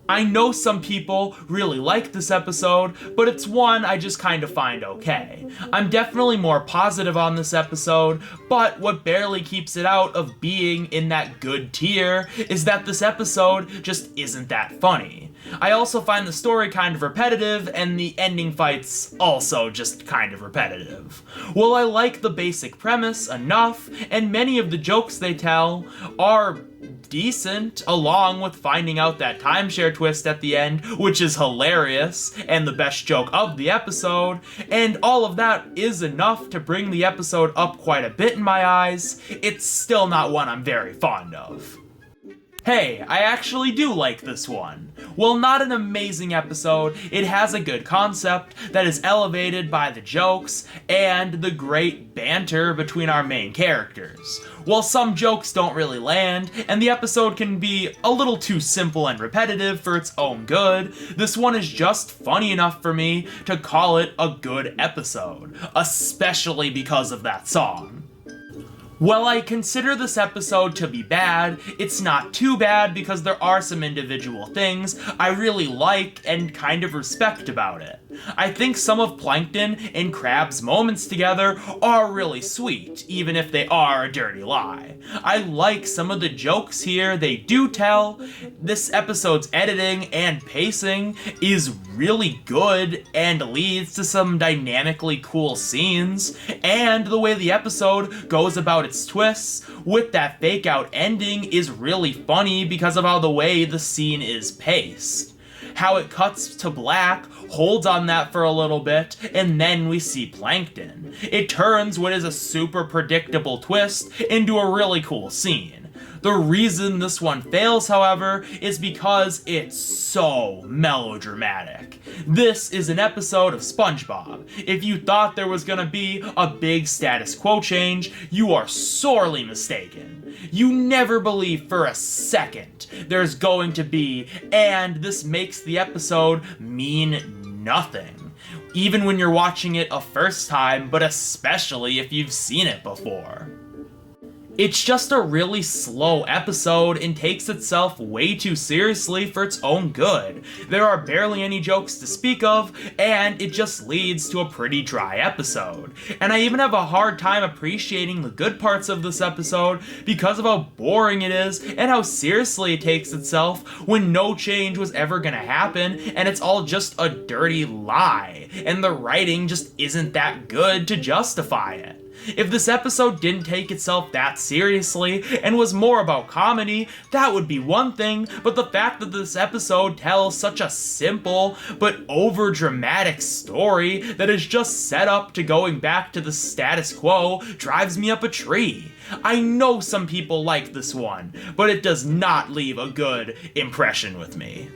Speaker 2: I know some people really like this episode, but it's one I just kind of find okay. I'm definitely more positive on this episode, but what barely keeps it out of being in that good tier is that this episode just isn't that funny. I also find the story kind of repetitive, and the ending fights also just kind of repetitive. While I like the basic premise enough, and many of the jokes they tell are decent, along with finding out that timeshare twist at the end, which is hilarious, and the best joke of the episode, and all of that is enough to bring the episode up quite a bit in my eyes, it's still not one I'm very fond of. Hey, I actually do like this one. While not an amazing episode, it has a good concept that is elevated by the jokes and the great banter between our main characters. While some jokes don't really land, and the episode can be a little too simple and repetitive for its own good, this one is just funny enough for me to call it a good episode, especially because of that song. While I consider this episode to be bad, it's not too bad because there are some individual things I really like and kind of respect about it. I think some of Plankton and Krabs' moments together are really sweet, even if they are a dirty lie. I like some of the jokes here they do tell. This episode's editing and pacing is really good and leads to some dynamically cool scenes, and the way the episode goes about its twists with that fake out ending is really funny because of how the way the scene is paced. How it cuts to black, holds on that for a little bit, and then we see Plankton. It turns what is a super predictable twist into a really cool scene. The reason this one fails, however, is because it's so melodramatic. This is an episode of SpongeBob. If you thought there was gonna be a big status quo change, you are sorely mistaken. You never believe for a second there's going to be, and this makes the episode mean nothing. Even when you're watching it a first time, but especially if you've seen it before. It's just a really slow episode and takes itself way too seriously for its own good. There are barely any jokes to speak of, and it just leads to a pretty dry episode. And I even have a hard time appreciating the good parts of this episode because of how boring it is and how seriously it takes itself when no change was ever gonna happen and it's all just a dirty lie, and the writing just isn't that good to justify it. If this episode didn't take itself that seriously and was more about comedy, that would be one thing, but the fact that this episode tells such a simple but over-dramatic story that is just set up to going back to the status quo drives me up a tree. I know some people like this one, but it does not leave a good impression with me.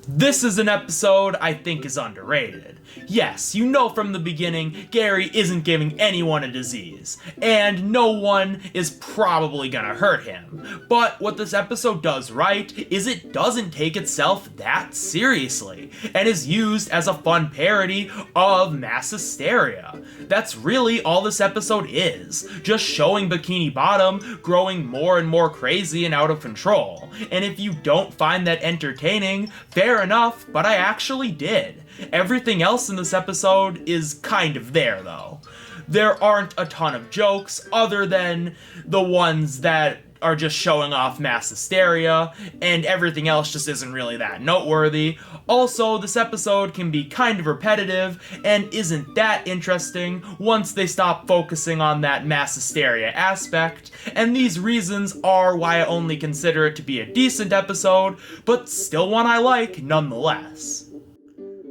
Speaker 2: This is an episode I think is underrated. Yes, you know from the beginning, Gary isn't giving anyone a disease, and no one is probably gonna hurt him. But what this episode does right is it doesn't take itself that seriously, and is used as a fun parody of mass hysteria. That's really all this episode is, just showing Bikini Bottom growing more and more crazy and out of control. And if you don't find that entertaining, fair enough, but I actually did. Everything else in this episode is kind of there, though. There aren't a ton of jokes other than the ones that are just showing off mass hysteria, and everything else just isn't really that noteworthy. Also, this episode can be kind of repetitive and isn't that interesting once they stop focusing on that mass hysteria aspect, and these reasons are why I only consider it to be a decent episode, but still one I like nonetheless.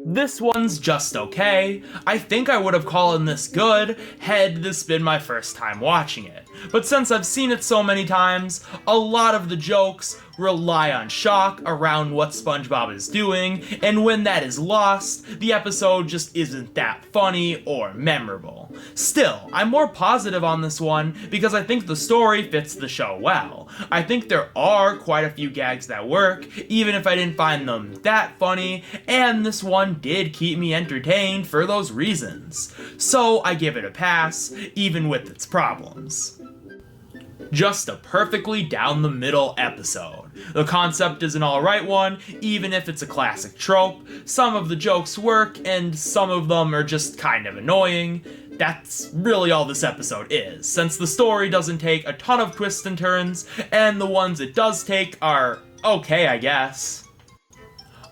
Speaker 2: This one's just okay. I think I would have called this good had this been my first time watching it. But since I've seen it so many times, a lot of the jokes rely on shock around what SpongeBob is doing, and when that is lost, the episode just isn't that funny or memorable. Still, I'm more positive on this one because I think the story fits the show well. I think there are quite a few gags that work, even if I didn't find them that funny, and this one did keep me entertained for those reasons. So I give it a pass, even with its problems. Just a perfectly down the middle episode. The concept is an alright one, even if it's a classic trope. Some of the jokes work, and some of them are just kind of annoying. That's really all this episode is, since the story doesn't take a ton of twists and turns, and the ones it does take are okay, I guess.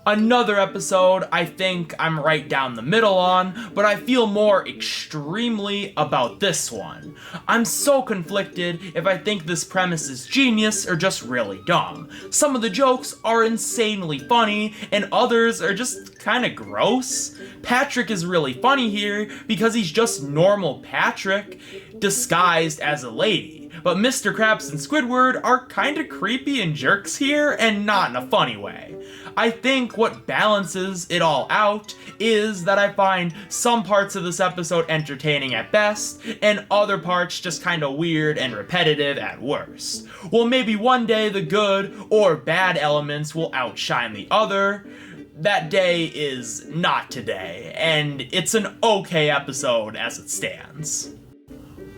Speaker 2: Another episode I think I'm right down the middle on, but I feel more extremely about this one. I'm so conflicted if I think this premise is genius or just really dumb. Some of the jokes are insanely funny, and others are just kinda gross. Patrick is really funny here because he's just normal Patrick disguised as a lady. But Mr. Krabs and Squidward are kinda creepy and jerks here, and not in a funny way. I think what balances it all out is that I find some parts of this episode entertaining at best, and other parts just kinda weird and repetitive at worst. Well, maybe one day the good or bad elements will outshine the other. That day is not today, and it's an okay episode as it stands.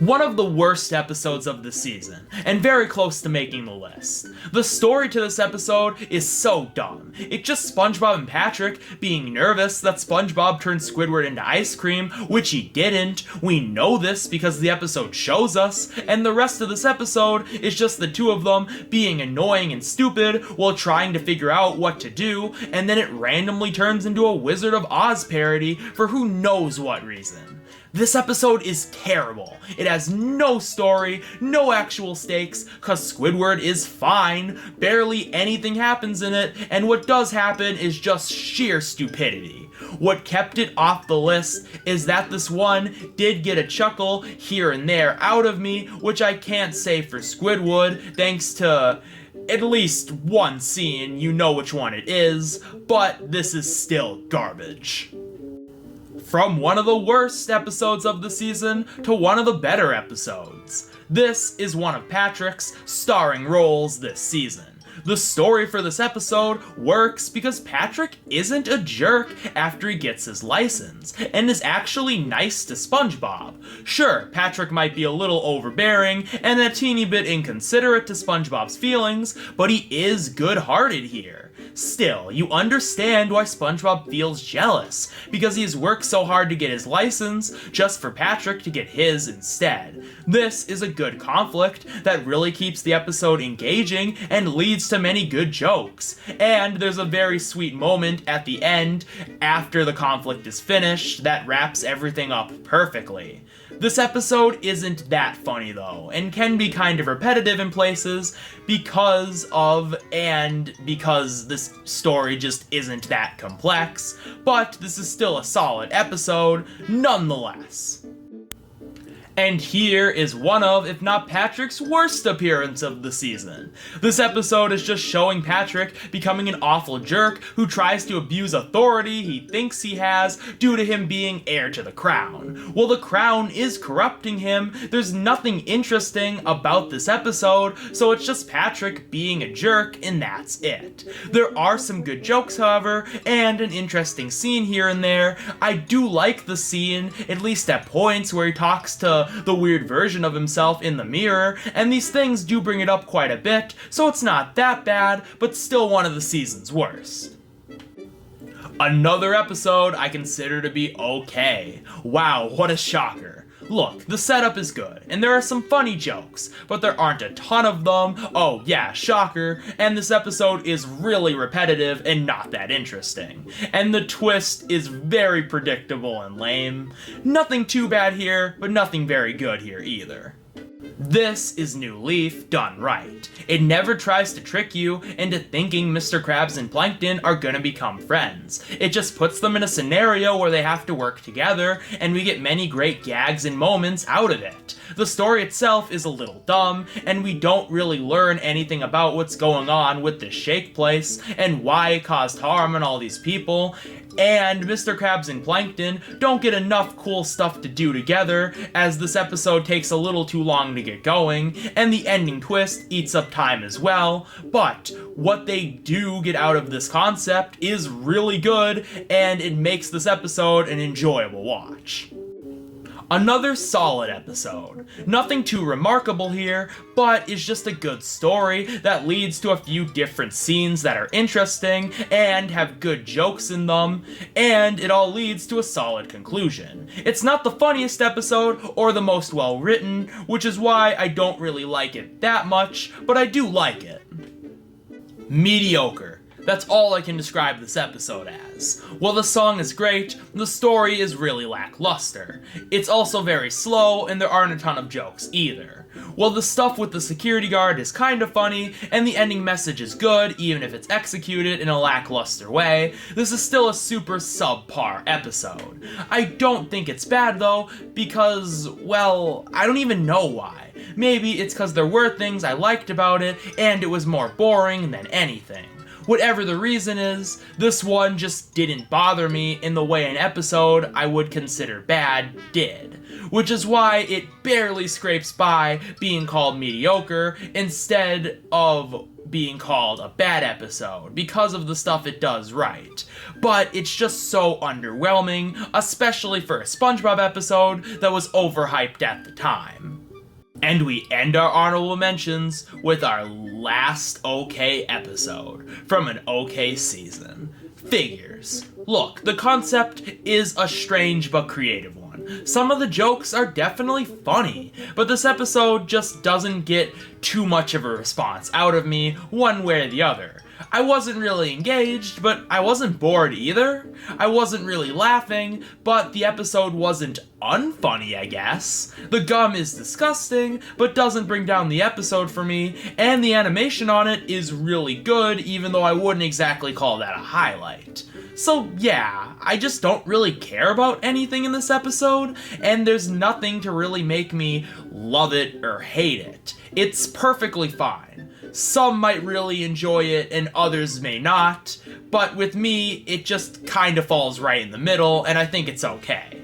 Speaker 2: One of the worst episodes of the season, and very close to making the list. The story to this episode is so dumb. It's just SpongeBob and Patrick being nervous that SpongeBob turned Squidward into ice cream, which he didn't. We know this because the episode shows us, and the rest of this episode is just the two of them being annoying and stupid while trying to figure out what to do, and then it randomly turns into a Wizard of Oz parody for who knows what reason. This episode is terrible. It has no story, no actual stakes, cause Squidward is fine, barely anything happens in it, and what does happen is just sheer stupidity. What kept it off the list is that this one did get a chuckle here and there out of me, which I can't say for Squidward, thanks to at least one scene, you know which one it is, but this is still garbage. From one of the worst episodes of the season to one of the better episodes. This is one of Patrick's starring roles this season. The story for this episode works because Patrick isn't a jerk after he gets his license, and is actually nice to SpongeBob. Sure, Patrick might be a little overbearing and a teeny bit inconsiderate to SpongeBob's feelings, but he is good-hearted here. Still, you understand why SpongeBob feels jealous, because he's worked so hard to get his license just for Patrick to get his instead. This is a good conflict that really keeps the episode engaging and leads to many good jokes. And there's a very sweet moment at the end after the conflict is finished that wraps everything up perfectly. This episode isn't that funny though, and can be kind of repetitive in places because this story just isn't that complex, but this is still a solid episode nonetheless. And here is one of, if not Patrick's worst appearance of the season. This episode is just showing Patrick becoming an awful jerk who tries to abuse authority he thinks he has due to him being heir to the crown. Well, the crown is corrupting him. There's nothing interesting about this episode, so it's just Patrick being a jerk, and that's it. There are some good jokes, however, and an interesting scene here and there. I do like the scene, at least at points, where he talks to the weird version of himself in the mirror, and these things do bring it up quite a bit, so it's not that bad, but still one of the season's worst. Another episode I consider to be okay. Wow, what a shocker. Look, the setup is good, and there are some funny jokes, but there aren't a ton of them. Oh yeah, shocker, and this episode is really repetitive and not that interesting. And the twist is very predictable and lame. Nothing too bad here, but nothing very good here either. This is New Leaf done right. It never tries to trick you into thinking Mr. Krabs and Plankton are gonna become friends. It just puts them in a scenario where they have to work together, and we get many great gags and moments out of it. The story itself is a little dumb, and we don't really learn anything about what's going on with this shake place, and why it caused harm on all these people, and Mr. Krabs and Plankton don't get enough cool stuff to do together, as this episode takes a little too long to get going, and the ending twist eats up time as well, but what they do get out of this concept is really good, and it makes this episode an enjoyable watch. Another solid episode. Nothing too remarkable here, but it's just a good story that leads to a few different scenes that are interesting and have good jokes in them, and it all leads to a solid conclusion. It's not the funniest episode or the most well written, which is why I don't really like it that much, but I do like it. Mediocre. That's all I can describe this episode as. While the song is great, the story is really lackluster. It's also very slow, and there aren't a ton of jokes either. While the stuff with the security guard is kind of funny, and the ending message is good, even if it's executed in a lackluster way, this is still a super subpar episode. I don't think it's bad though, because, well, I don't even know why. Maybe it's because there were things I liked about it, and it was more boring than anything. Whatever the reason is, this one just didn't bother me in the way an episode I would consider bad did, which is why it barely scrapes by being called mediocre instead of being called a bad episode because of the stuff it does right. But it's just so underwhelming, especially for a SpongeBob episode that was overhyped at the time. And we end our honorable mentions with our last okay episode from an okay season. Figures. Look, the concept is a strange but creative one. Some of the jokes are definitely funny, but this episode just doesn't get too much of a response out of me one way or the other. I wasn't really engaged, but I wasn't bored either. I wasn't really laughing, but the episode wasn't unfunny, I guess. The gum is disgusting, but doesn't bring down the episode for me, and the animation on it is really good, even though I wouldn't exactly call that a highlight. So yeah, I just don't really care about anything in this episode, and there's nothing to really make me love it or hate it. It's perfectly fine. Some might really enjoy it and others may not, but with me, it just kind of falls right in the middle, and I think it's okay.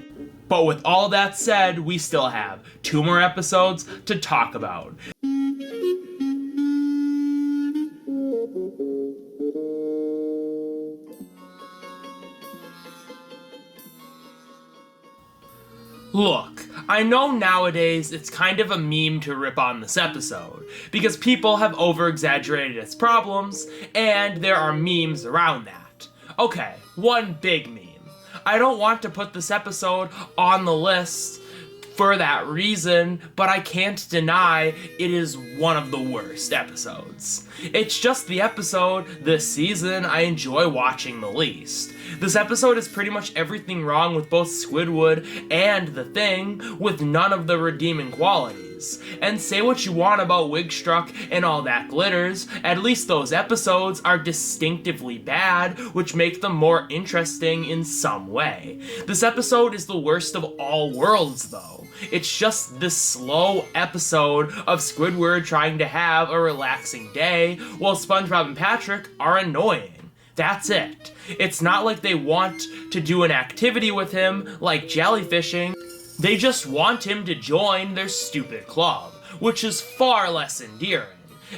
Speaker 2: But with all that said, we still have 2 more episodes to talk about. Look, I know nowadays it's kind of a meme to rip on this episode, because people have over-exaggerated its problems, and there are memes around that. Okay, one big meme. I don't want to put this episode on the list for that reason, but I can't deny it is one of the worst episodes. It's just the episode this season I enjoy watching the least. This episode is pretty much everything wrong with both Squidward and The Thing, with none of the redeeming qualities. And say what you want about Wig Struck and all that glitters, at least those episodes are distinctively bad, which make them more interesting in some way. This episode is the worst of all worlds though. It's just this slow episode of Squidward trying to have a relaxing day, while SpongeBob and Patrick are annoying. That's it. It's not like they want to do an activity with him, like jellyfishing. They just want him to join their stupid club, which is far less endearing.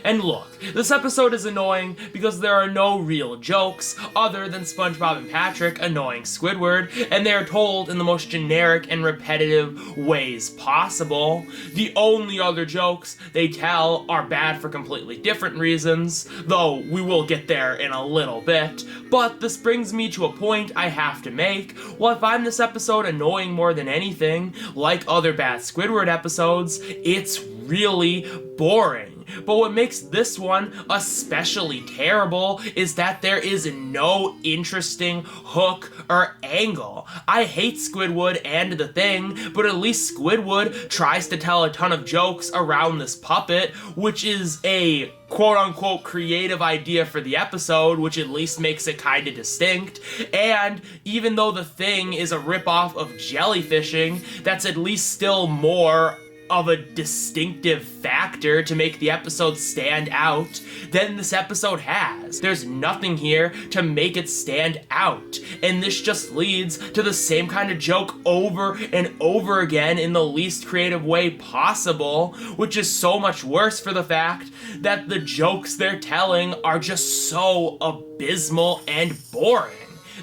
Speaker 2: And look, this episode is annoying because there are no real jokes other than SpongeBob and Patrick annoying Squidward, and they are told in the most generic and repetitive ways possible. The only other jokes they tell are bad for completely different reasons, though we will get there in a little bit. But this brings me to a point I have to make. While I find this episode annoying more than anything, like other bad Squidward episodes, it's really boring. But what makes this one especially terrible is that there is no interesting hook or angle. I hate Squidward and the Thing, but at least Squidward tries to tell a ton of jokes around this puppet, which is a quote-unquote creative idea for the episode, which at least makes it kinda distinct. And even though the Thing is a ripoff of jellyfishing, that's at least still more of a distinctive factor to make the episode stand out than this episode has. There's nothing here to make it stand out, and this just leads to the same kind of joke over and over again in the least creative way possible, which is so much worse for the fact that the jokes they're telling are just so abysmal and boring.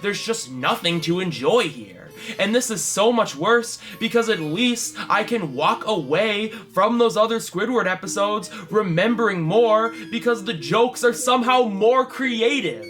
Speaker 2: There's just nothing to enjoy here. And this is so much worse because at least I can walk away from those other Squidward episodes remembering more because the jokes are somehow more creative.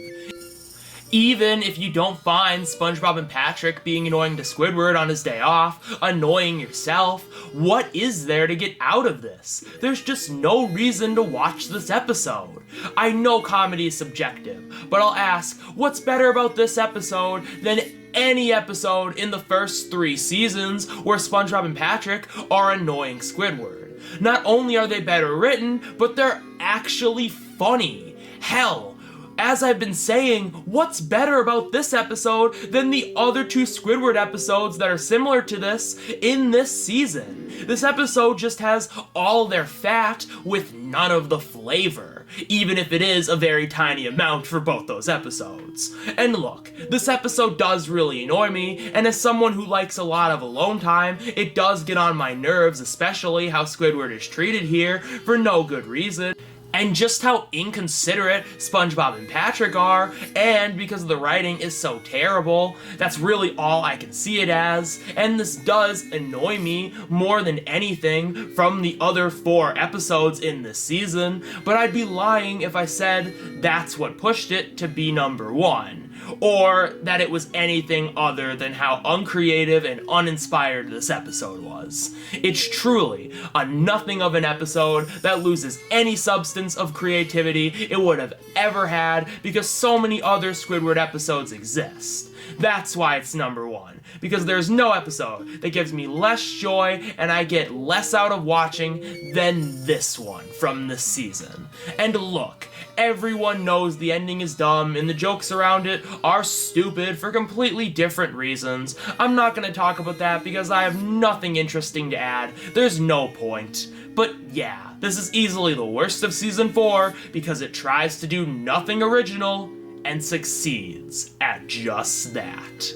Speaker 2: Even if you don't find SpongeBob and Patrick being annoying to Squidward on his day off, annoying yourself, what is there to get out of this? There's just no reason to watch this episode. I know comedy is subjective, but I'll ask, what's better about this episode than any episode in the first 3 seasons where SpongeBob and Patrick are annoying Squidward? Not only are they better written, but they're actually funny. Hell, as I've been saying, what's better about this episode than the other 2 Squidward episodes that are similar to this in this season? This episode just has all their fat with none of the flavor, even if it is a very tiny amount for both those episodes. And look, this episode does really annoy me, and as someone who likes a lot of alone time, it does get on my nerves, especially how Squidward is treated here for no good reason. And just how inconsiderate SpongeBob and Patrick are, and because the writing is so terrible, that's really all I can see it as, and this does annoy me more than anything from the other 4 episodes in this season, but I'd be lying if I said that's what pushed it to be number 1. Or that it was anything other than how uncreative and uninspired this episode was. It's truly a nothing of an episode that loses any substance of creativity it would have ever had because so many other Squidward episodes exist. That's why it's number 1, because there's no episode that gives me less joy and I get less out of watching than this one from this season. And look, everyone knows the ending is dumb and the jokes around it are stupid for completely different reasons. I'm not gonna talk about that because I have nothing interesting to add. There's no point. But yeah, this is easily the worst of season 4 because it tries to do nothing original and succeeds at just that.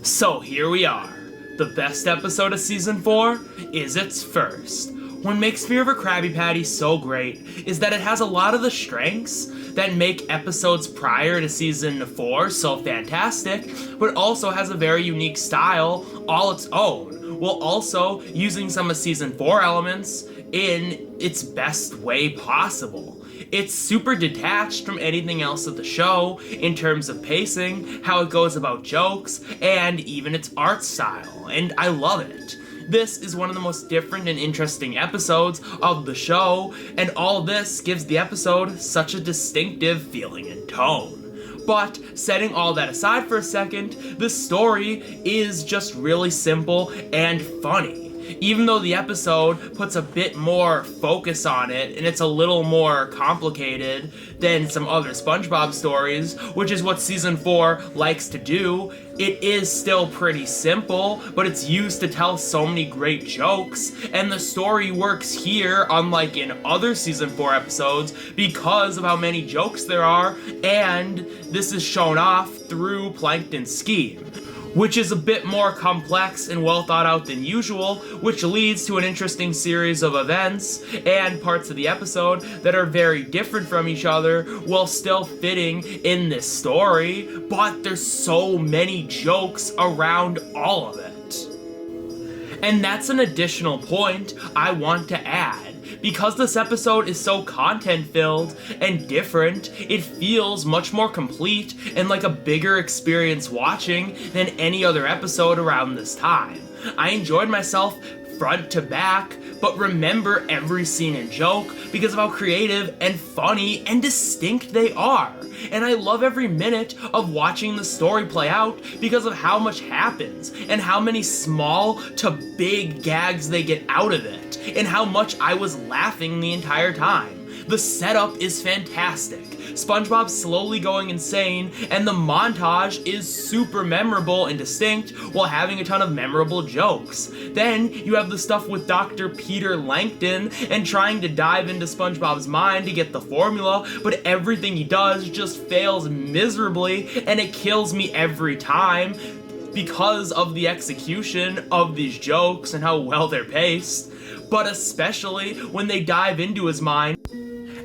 Speaker 2: So here we are. The best episode of season 4 is its first. What makes Fear of a Krabby Patty so great is that it has a lot of the strengths that make episodes prior to season 4 so fantastic, but also has a very unique style all its own, while also using some of season 4 elements in its best way possible. It's super detached from anything else of the show in terms of pacing, how it goes about jokes, and even its art style, and I love it. This is one of the most different and interesting episodes of the show, and all this gives the episode such a distinctive feeling and tone. But setting all that aside for a second, the story is just really simple and funny. Even though the episode puts a bit more focus on it and it's a little more complicated than some other SpongeBob stories, which is what season 4 likes to do, it is still pretty simple, but it's used to tell so many great jokes, and the story works here unlike in other season 4 episodes because of how many jokes there are, and this is shown off through Plankton's scheme, which is a bit more complex and well thought out than usual, which leads to an interesting series of events and parts of the episode that are very different from each other while still fitting in this story, but there's so many jokes around all of it. And that's an additional point I want to add. Because this episode is so content-filled and different, it feels much more complete and like a bigger experience watching than any other episode around this time. I enjoyed myself front to back, but remember every scene and joke because of how creative and funny and distinct they are. And I love every minute of watching the story play out because of how much happens and how many small to big gags they get out of it and how much I was laughing the entire time. The setup is fantastic. SpongeBob slowly going insane, and the montage is super memorable and distinct while having a ton of memorable jokes. Then you have the stuff with Dr. Peter Langton and trying to dive into SpongeBob's mind to get the formula, but everything he does just fails miserably, and it kills me every time because of the execution of these jokes and how well they're paced, but especially when they dive into his mind.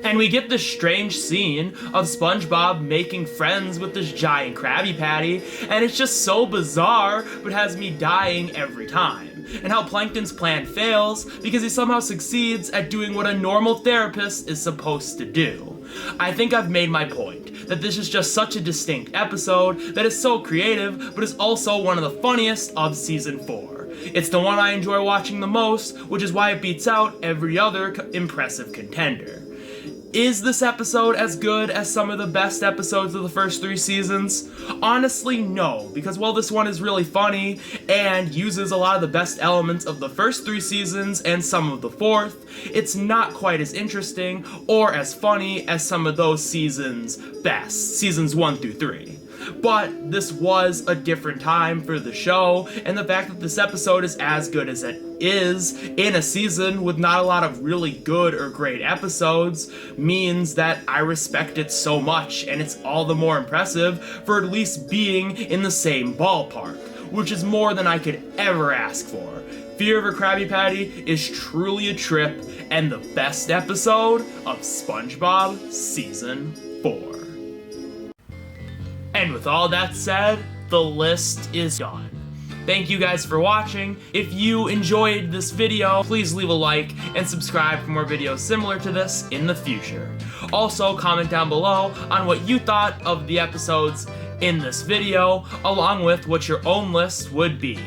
Speaker 2: And we get this strange scene of SpongeBob making friends with this giant Krabby Patty, and it's just so bizarre, but has me dying every time. And how Plankton's plan fails because he somehow succeeds at doing what a normal therapist is supposed to do. I think I've made my point, that this is just such a distinct episode that is so creative, but is also one of the funniest of season 4. It's the one I enjoy watching the most, which is why it beats out every other impressive contender. Is this episode as good as some of the best episodes of the first 3 seasons? Honestly, no, because while this one is really funny and uses a lot of the best elements of the first 3 seasons and some of the 4th, it's not quite as interesting or as funny as some of those seasons' best, seasons 1 through 3. But this was a different time for the show, and the fact that this episode is as good as it is in a season with not a lot of really good or great episodes means that I respect it so much, and it's all the more impressive for at least being in the same ballpark, which is more than I could ever ask for. Fear of a Krabby Patty is truly a trip, and the best episode of SpongeBob Season 4. And with all that said, the list is done. Thank you guys for watching. If you enjoyed this video, please leave a like and subscribe for more videos similar to this in the future. Also, comment down below on what you thought of the episodes in this video, along with what your own list would be.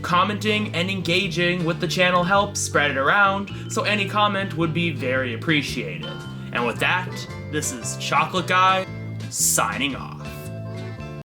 Speaker 2: Commenting and engaging with the channel helps spread it around, so any comment would be very appreciated. And with that, this is Chocolate Guy, signing off.